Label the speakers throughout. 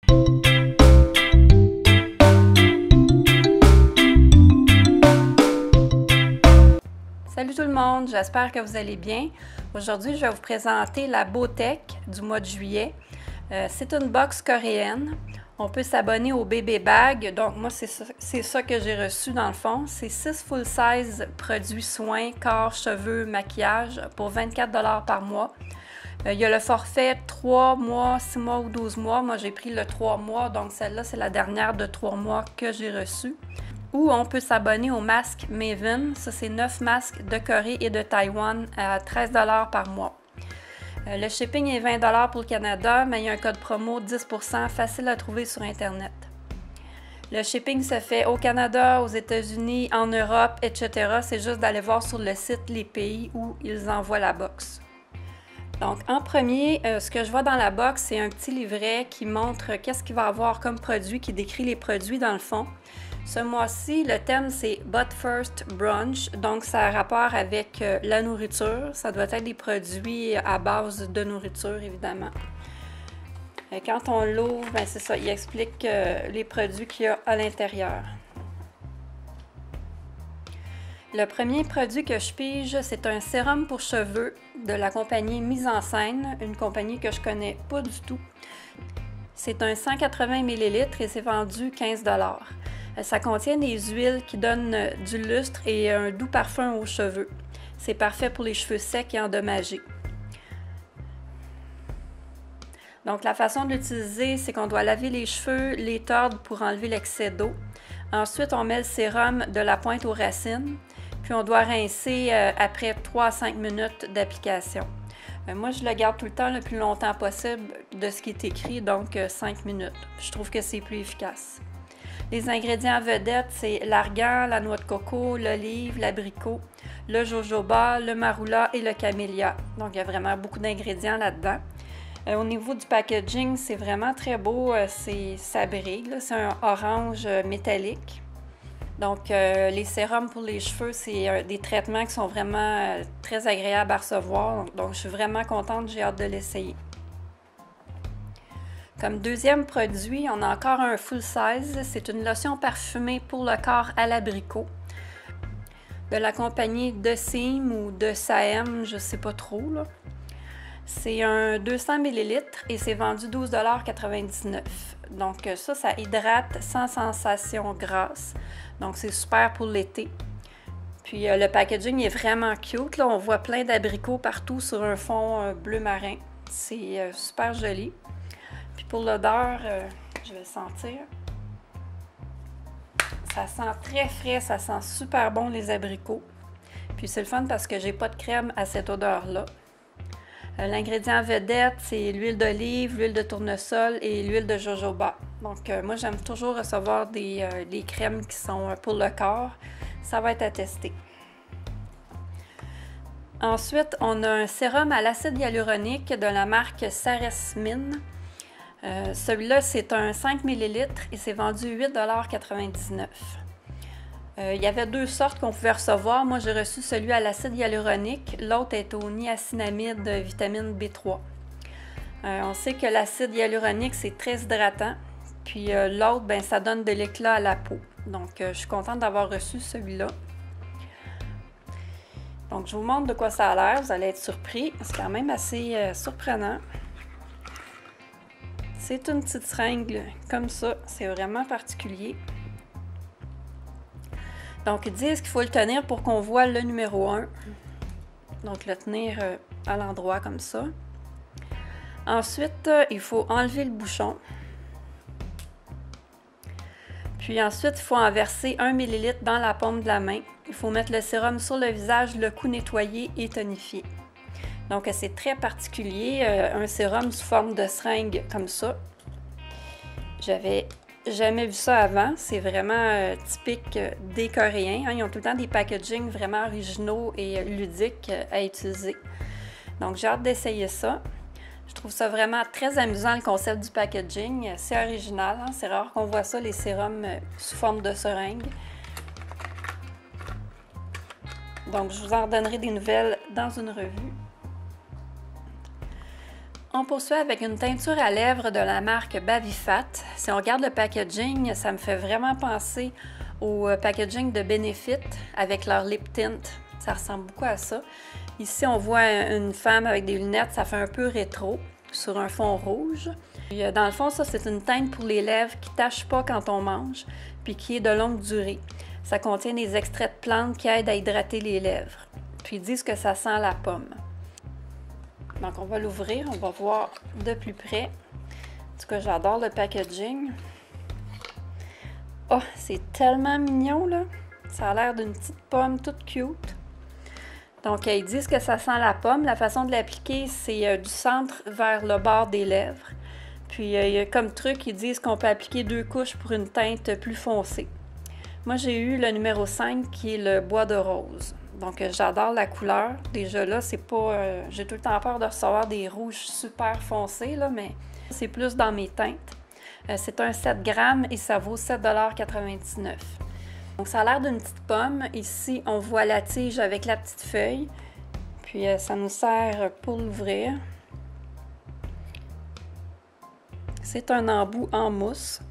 Speaker 1: Salut tout le monde, j'espère que vous allez bien. Aujourd'hui, je vais vous présenter la Beautech du mois de juillet. C'est une box coréenne. On peut s'abonner au bébé bag. Donc moi, c'est ça que j'ai reçu dans le fond. C'est 6 full size produits soins, corps, cheveux, maquillage pour 24 $ par mois. Il y a le forfait 3 mois, 6 mois ou 12 mois. Moi, j'ai pris le 3 mois, donc celle-là, c'est la dernière de 3 mois que j'ai reçue. Ou on peut s'abonner au masque Maven. Ça, c'est 9 masques de Corée et de Taïwan à 13 $ par mois. Le shipping est 20 $ pour le Canada, mais il y a un code promo 10 % facile à trouver sur Internet. Le shipping se fait au Canada, aux États-Unis, en Europe, etc. C'est juste d'aller voir sur le site les pays où ils envoient la box. Donc, en premier, ce que je vois dans la box, c'est un petit livret qui montre qu'est-ce qu'il va y avoir comme produit, qui décrit les produits dans le fond. Ce mois-ci, le thème, c'est But First Brunch, donc ça a rapport avec la nourriture. Ça doit être des produits à base de nourriture, évidemment. Quand on l'ouvre, ben c'est ça, il explique les produits qu'il y a à l'intérieur. Le premier produit que je pige, c'est un sérum pour cheveux de la compagnie Mise en Scène, une compagnie que je connais pas du tout. C'est un 180 ml et c'est vendu 15 $. Ça contient des huiles qui donnent du lustre et un doux parfum aux cheveux. C'est parfait pour les cheveux secs et endommagés. Donc la façon de l'utiliser, c'est qu'on doit laver les cheveux, les tordre pour enlever l'excès d'eau. Ensuite, on met le sérum de la pointe aux racines. Puis on doit rincer après 3 à 5 minutes d'application. Moi, je le garde tout le temps le plus longtemps possible de ce qui est écrit, donc 5 minutes. Je trouve que c'est plus efficace. Les ingrédients vedettes, c'est l'argan, la noix de coco, l'olive, l'abricot, le jojoba, le marula et le camélia. Donc, il y a vraiment beaucoup d'ingrédients là-dedans. Au niveau du packaging, c'est vraiment très beau. Ça brille, c'est un orange métallique. Donc, les sérums pour les cheveux, c'est des traitements qui sont vraiment très agréables à recevoir. Donc, je suis vraiment contente, j'ai hâte de l'essayer. Comme deuxième produit, on a encore un full size. C'est une lotion parfumée pour le corps à l'abricot de la compagnie de Seam ou de Saem, je ne sais pas trop. C'est un 200 ml et c'est vendu 12,99 $. Donc ça hydrate sans sensation grasse. Donc c'est super pour l'été. Puis le packaging est vraiment cute. Là, on voit plein d'abricots partout sur un fond bleu marin. C'est super joli. Puis pour l'odeur, je vais le sentir. Ça sent très frais, ça sent super bon les abricots. Puis c'est le fun parce que j'ai pas de crème à cette odeur-là. L'ingrédient vedette, c'est l'huile d'olive, l'huile de tournesol et l'huile de jojoba. Donc moi, j'aime toujours recevoir des crèmes qui sont pour le corps. Ça va être à tester. Ensuite, on a un sérum à l'acide hyaluronique de la marque Saresmin. Celui-là, c'est un 5 ml et c'est vendu 8,99 $. Il y avait deux sortes qu'on pouvait recevoir. Moi, j'ai reçu celui à l'acide hyaluronique. L'autre est au niacinamide vitamine B3. On sait que l'acide hyaluronique, c'est très hydratant. Puis l'autre, ben, ça donne de l'éclat à la peau. Donc, je suis contente d'avoir reçu celui-là. Donc, je vous montre de quoi ça a l'air. Vous allez être surpris. C'est quand même assez surprenant. C'est une petite seringue comme ça. C'est vraiment particulier. Donc, ils disent qu'il faut le tenir pour qu'on voit le numéro 1. Donc, le tenir à l'endroit comme ça. Ensuite, il faut enlever le bouchon. Puis ensuite, il faut en verser 1 ml dans la paume de la main. Il faut mettre le sérum sur le visage, le cou nettoyé et tonifié. Donc, c'est très particulier, un sérum sous forme de seringue comme ça. J'avais jamais vu ça avant. C'est vraiment typique des Coréens. Hein. Ils ont tout le temps des packagings vraiment originaux et ludiques à utiliser. Donc, j'ai hâte d'essayer ça. Je trouve ça vraiment très amusant, le concept du packaging. C'est original. Hein. C'est rare qu'on voit ça, les sérums sous forme de seringue. Donc, je vous en redonnerai des nouvelles dans une revue. On poursuit avec une teinture à lèvres de la marque Bavifat. Si on regarde le packaging, ça me fait vraiment penser au packaging de Benefit avec leur lip tint. Ça ressemble beaucoup à ça. Ici, on voit une femme avec des lunettes, ça fait un peu rétro, sur un fond rouge. Puis, dans le fond, ça, c'est une teinte pour les lèvres qui ne tâche pas quand on mange, puis qui est de longue durée. Ça contient des extraits de plantes qui aident à hydrater les lèvres. Puis, ils disent que ça sent la pomme. Donc, on va l'ouvrir, on va voir de plus près. En tout cas, j'adore le packaging. Oh, c'est tellement mignon, là! Ça a l'air d'une petite pomme toute cute. Donc, ils disent que ça sent la pomme. La façon de l'appliquer, c'est du centre vers le bord des lèvres. Puis, comme truc, ils disent qu'on peut appliquer 2 couches pour une teinte plus foncée. Moi, j'ai eu le numéro 5 qui est le bois de rose. Donc, j'adore la couleur. Déjà là, c'est pas... j'ai tout le temps peur de recevoir des rouges super foncés, là, mais c'est plus dans mes teintes. C'est un 7 grammes et ça vaut 7,99 $. Donc, ça a l'air d'une petite pomme. Ici, on voit la tige avec la petite feuille. Puis, ça nous sert pour l'ouvrir. C'est un embout en mousse.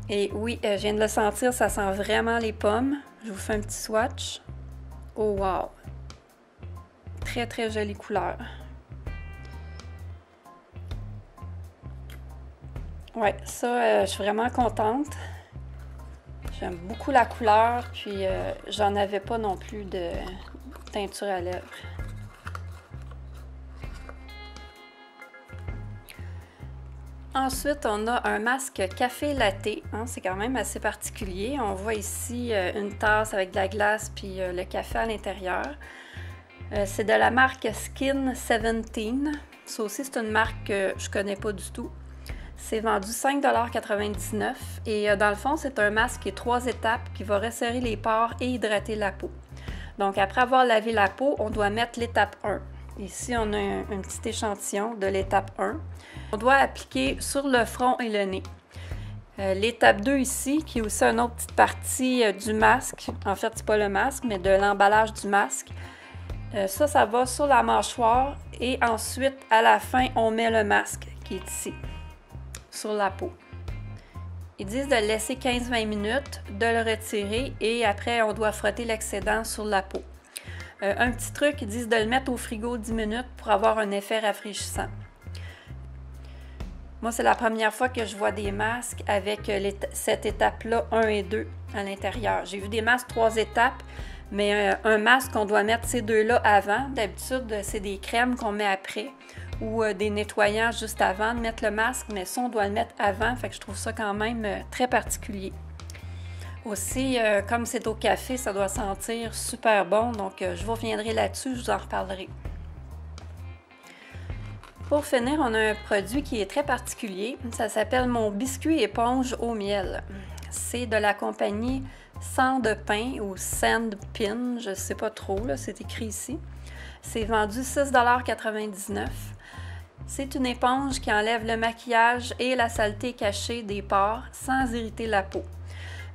Speaker 1: Et oui, je viens de le sentir, ça sent vraiment les pommes. Je vous fais un petit swatch. Oh wow! Très, très jolie couleur. Ouais, ça, je suis vraiment contente. J'aime beaucoup la couleur, puis j'en avais pas non plus de teinture à lèvres. Ensuite, on a un masque café latte. Hein, c'est quand même assez particulier. On voit ici une tasse avec de la glace puis le café à l'intérieur. C'est de la marque Skin 17. Ça aussi, c'est une marque que je connais pas du tout. C'est vendu 5,99 $ et dans le fond, c'est un masque qui est 3 étapes qui va resserrer les pores et hydrater la peau. Donc, après avoir lavé la peau, on doit mettre l'étape 1. Ici, on a un petit échantillon de l'étape 1. On doit appliquer sur le front et le nez. L'étape 2 ici, qui est aussi une autre petite partie du masque. En fait, c'est pas le masque, mais de l'emballage du masque. Ça va sur la mâchoire et ensuite, à la fin, on met le masque qui est ici, sur la peau. Ils disent de le laisser 15-20 minutes, de le retirer et après, on doit frotter l'excédent sur la peau. Un petit truc, ils disent de le mettre au frigo 10 minutes pour avoir un effet rafraîchissant. Moi, c'est la première fois que je vois des masques avec cette étape-là, 1 et 2 à l'intérieur. J'ai vu des masques 3 étapes, mais un masque, on doit mettre ces deux-là avant. D'habitude, c'est des crèmes qu'on met après ou des nettoyants juste avant de mettre le masque, mais ça, on doit le mettre avant. Fait que je trouve ça quand même très particulier. Aussi, comme c'est au café, ça doit sentir super bon, donc je vous reviendrai là-dessus, je vous en reparlerai. Pour finir, on a un produit qui est très particulier. Ça s'appelle mon biscuit éponge au miel. C'est de la compagnie Sandpin ou Sandpin, je ne sais pas trop, c'est écrit ici. C'est vendu 6,99 $. C'est une éponge qui enlève le maquillage et la saleté cachée des pores sans irriter la peau.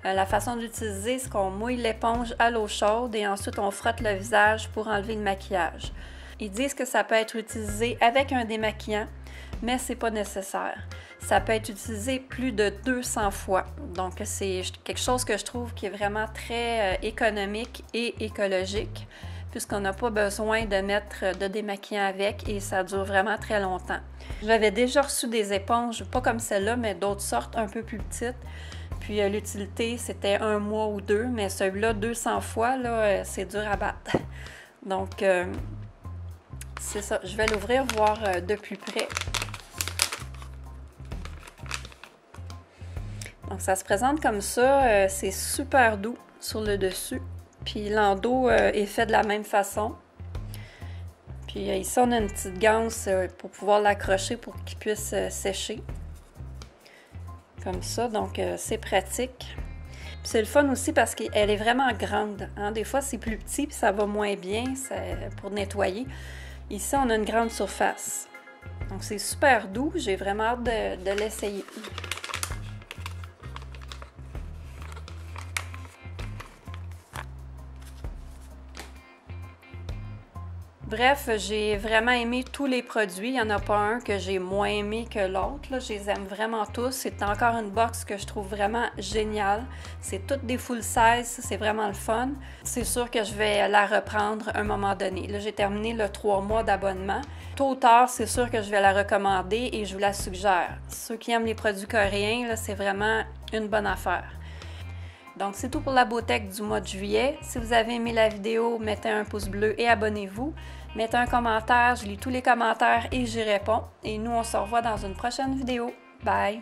Speaker 1: La façon d'utiliser, c'est qu'on mouille l'éponge à l'eau chaude et ensuite on frotte le visage pour enlever le maquillage. Ils disent que ça peut être utilisé avec un démaquillant, mais c'est pas nécessaire. Ça peut être utilisé plus de 200 fois. Donc, c'est quelque chose que je trouve qui est vraiment très économique et écologique, puisqu'on n'a pas besoin de mettre de démaquillant avec et ça dure vraiment très longtemps. J'avais déjà reçu des éponges, pas comme celle-là, mais d'autres sortes un peu plus petites. Puis l'utilité, c'était 1 mois ou 2, mais celui-là, 200 fois, là, c'est dur à battre. Donc, c'est ça. Je vais l'ouvrir, voir de plus près. Donc, ça se présente comme ça. C'est super doux sur le dessus. Puis l'endos est fait de la même façon. Puis ici, on a une petite ganse pour pouvoir l'accrocher pour qu'il puisse sécher. Comme ça, donc c'est pratique. C'est le fun aussi parce qu'elle est vraiment grande. Hein? Des fois, c'est plus petit puis ça va moins bien pour nettoyer. Ici, on a une grande surface. Donc, c'est super doux. J'ai vraiment hâte de l'essayer. Bref, j'ai vraiment aimé tous les produits. Il n'y en a pas un que j'ai moins aimé que l'autre. Je les aime vraiment tous. C'est encore une box que je trouve vraiment géniale. C'est toutes des full size. C'est vraiment le fun. C'est sûr que je vais la reprendre à un moment donné. Là, j'ai terminé le 3 mois d'abonnement. Tôt ou tard, c'est sûr que je vais la recommander et je vous la suggère. Ceux qui aiment les produits coréens, c'est vraiment une bonne affaire. Donc, c'est tout pour la Beautech du mois de juillet. Si vous avez aimé la vidéo, mettez un pouce bleu et abonnez-vous. Mettez un commentaire, je lis tous les commentaires et j'y réponds. Et nous, on se revoit dans une prochaine vidéo. Bye!